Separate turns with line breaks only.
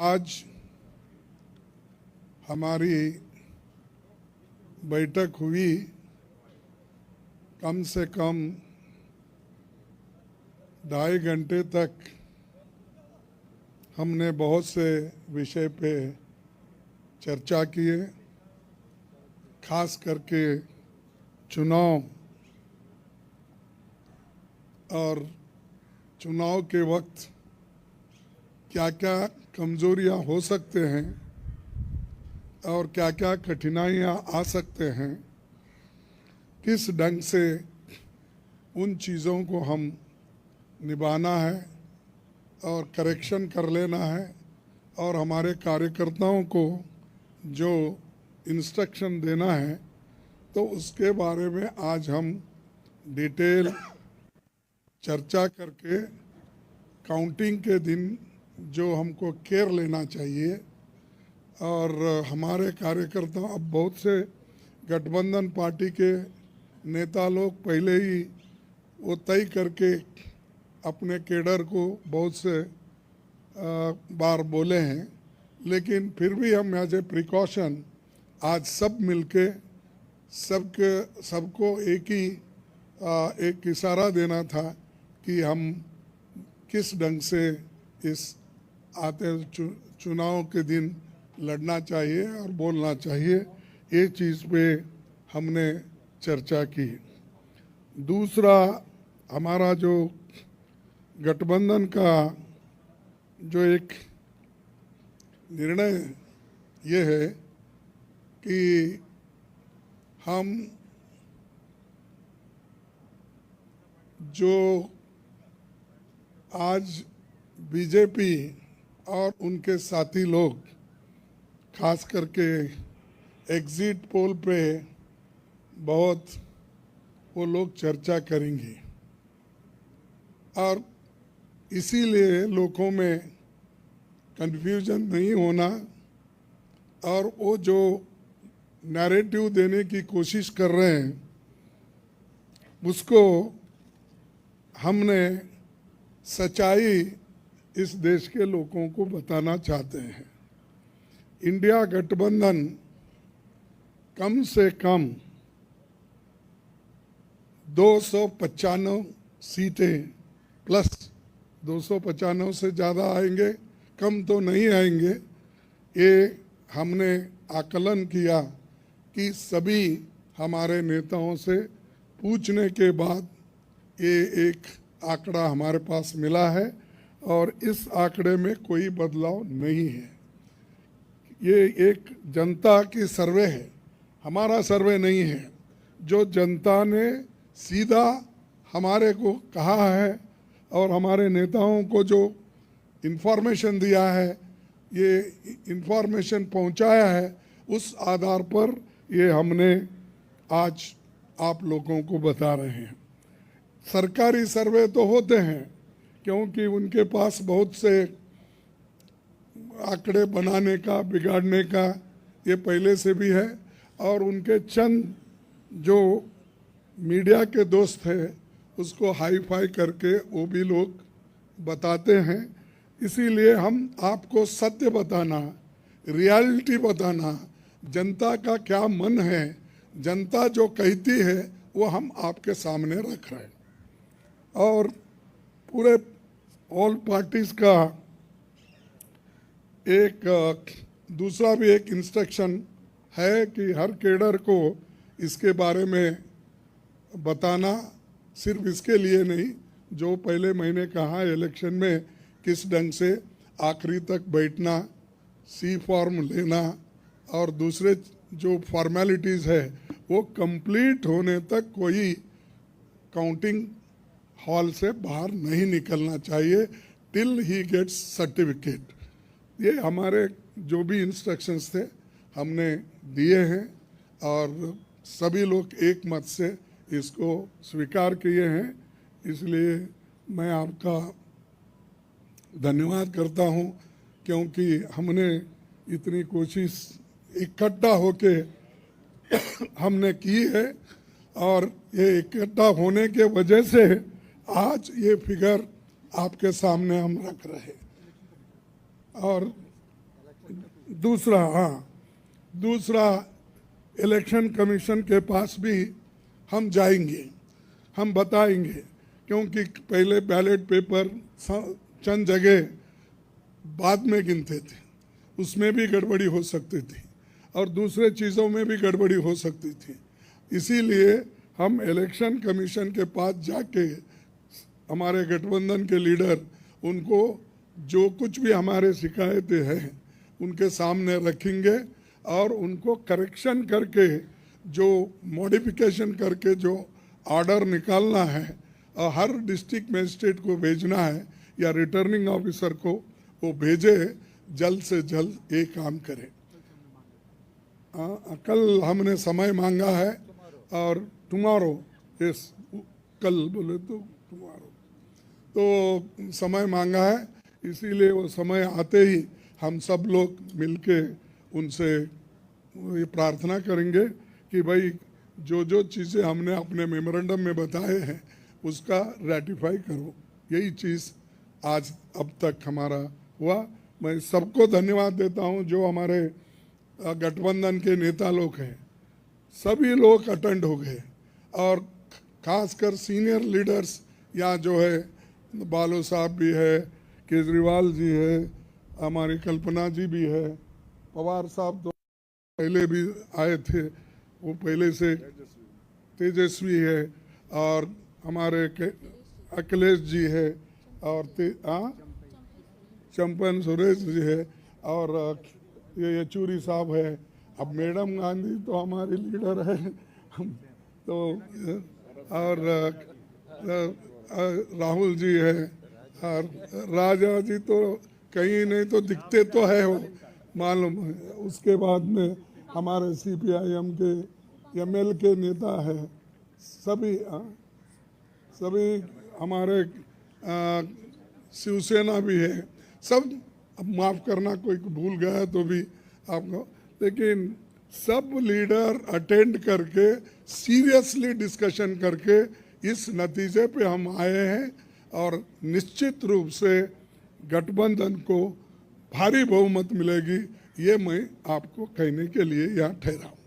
आज हमारी बैठक हुई, कम से कम 2.5 घंटे तक हमने बहुत से विषय पे चर्चा किए। खास करके चुनाव और चुनाव के वक्त क्या क्या कमजोरियां हो सकते हैं और क्या क्या कठिनाइयां आ सकते हैं, किस ढंग से उन चीज़ों को हम निभाना है और करेक्शन कर लेना है और हमारे कार्यकर्ताओं को जो इंस्ट्रक्शन देना है, तो उसके बारे में आज हम डिटेल चर्चा करके काउंटिंग के दिन जो हमको केयर लेना चाहिए। और हमारे कार्यकर्ता, अब बहुत से गठबंधन पार्टी के नेता लोग पहले ही वो तय करके अपने केडर को बहुत से बार बोले हैं, लेकिन फिर भी हम एज ए प्रिकॉशन आज सब मिलके सबको एक इशारा देना था कि हम किस ढंग से इस आते चुनाव के दिन लड़ना चाहिए और बोलना चाहिए। ये चीज़ पे हमने चर्चा की। दूसरा, हमारा जो गठबंधन का जो एक निर्णय ये है कि हम जो आज बीजेपी और उनके साथी लोग खास करके एग्जिट पोल पे बहुत वो लोग चर्चा करेंगे और इसीलिए लोगों में कंफ्यूजन नहीं होना और वो जो नैरेटिव देने की कोशिश कर रहे हैं उसको हमने सच्चाई इस देश के लोगों को बताना चाहते हैं। इंडिया गठबंधन कम से कम 295 सीटें प्लस 295 से ज़्यादा आएंगे, कम तो नहीं आएंगे। ये हमने आकलन किया कि सभी हमारे नेताओं से पूछने के बाद ये एक आंकड़ा हमारे पास मिला है और इस आंकड़े में कोई बदलाव नहीं है। ये एक जनता की सर्वे है, हमारा सर्वे नहीं है। जो जनता ने सीधा हमारे को कहा है और हमारे नेताओं को जो इन्फॉर्मेशन दिया है, ये इन्फॉर्मेशन पहुंचाया है, उस आधार पर ये हमने आज आप लोगों को बता रहे हैं। सरकारी सर्वे तो होते हैं क्योंकि उनके पास बहुत से आंकड़े बनाने का, बिगाड़ने का ये पहले से भी है और उनके चंद जो मीडिया के दोस्त हैं उसको हाई फाई करके वो भी लोग बताते हैं। इसीलिए हम आपको सत्य बताना, रियलिटी बताना, जनता का क्या मन है, जनता जो कहती है वो हम आपके सामने रख रहे हैं। और पूरे ऑल पार्टीज का एक दूसरा भी एक इंस्ट्रक्शन है कि हर केडर को इसके बारे में बताना, सिर्फ इसके लिए नहीं, जो पहले मैंने कहा इलेक्शन में किस ढंग से आखिरी तक बैठना, सी फॉर्म लेना और दूसरे जो फॉर्मेलिटीज़ है वो कंप्लीट होने तक कोई काउंटिंग हॉल से बाहर नहीं निकलना चाहिए टिल ही गेट्स सर्टिफिकेट। ये हमारे जो भी इंस्ट्रक्शंस थे हमने दिए हैं और सभी लोग एक मत से इसको स्वीकार किए हैं। इसलिए मैं आपका धन्यवाद करता हूं क्योंकि हमने इतनी कोशिश इकट्ठा होके हमने की है और ये इकट्ठा होने के वजह से आज ये फिगर आपके सामने हम रख रहे हैं। और दूसरा इलेक्शन कमीशन के पास भी हम जाएंगे, हम बताएंगे, क्योंकि पहले बैलेट पेपर चंद जगह बाद में गिनते थे, उसमें भी गड़बड़ी हो सकती थी और दूसरे चीज़ों में भी गड़बड़ी हो सकती थी। इसीलिए हम इलेक्शन कमीशन के पास जाके हमारे गठबंधन के लीडर उनको जो कुछ भी हमारे शिकायतें हैं उनके सामने रखेंगे और उनको करेक्शन करके जो मॉडिफिकेशन करके जो ऑर्डर निकालना है और हर डिस्ट्रिक्ट मजिस्ट्रेट को भेजना है या रिटर्निंग ऑफिसर को वो भेजे, जल्द से जल्द ये काम करें। कल हमने समय मांगा है और टुमारो, यस कल बोले तो टुमारो, तो समय मांगा है, इसीलिए वो समय आते ही हम सब लोग मिलके उनसे ये प्रार्थना करेंगे कि भाई जो जो चीज़ें हमने अपने मेमोरेंडम में बताए हैं उसका रेटिफाई करो। यही चीज़ आज अब तक हमारा हुआ। मैं सबको धन्यवाद देता हूं जो हमारे गठबंधन के नेता लोग हैं, सभी लोग अटेंड हो गए और खासकर सीनियर लीडर्स यहाँ जो है, बालो साहब भी है, केजरीवाल जी है, हमारी कल्पना जी भी है, पवार साहब तो पहले भी आए थे, वो पहले से तेजस्वी है, और हमारे अखिलेश जी है, और चंपन सुरेश जी है, और ये येचूरी साहब है। अब मैडम गांधी तो हमारी लीडर है तो, और राहुल जी है, और राजा जी तो कहीं नहीं तो दिखते तो है वो मालूम है। उसके बाद में हमारे CPIM के ML के नेता है, सभी हमारे शिवसेना भी है, सब। अब माफ़ करना कोई भूल गया तो भी आपको, लेकिन सब लीडर अटेंड करके सीरियसली डिस्कशन करके इस नतीजे पे हम आए हैं और निश्चित रूप से गठबंधन को भारी बहुमत मिलेगी, ये मैं आपको कहने के लिए यहाँ ठहरा हूँ।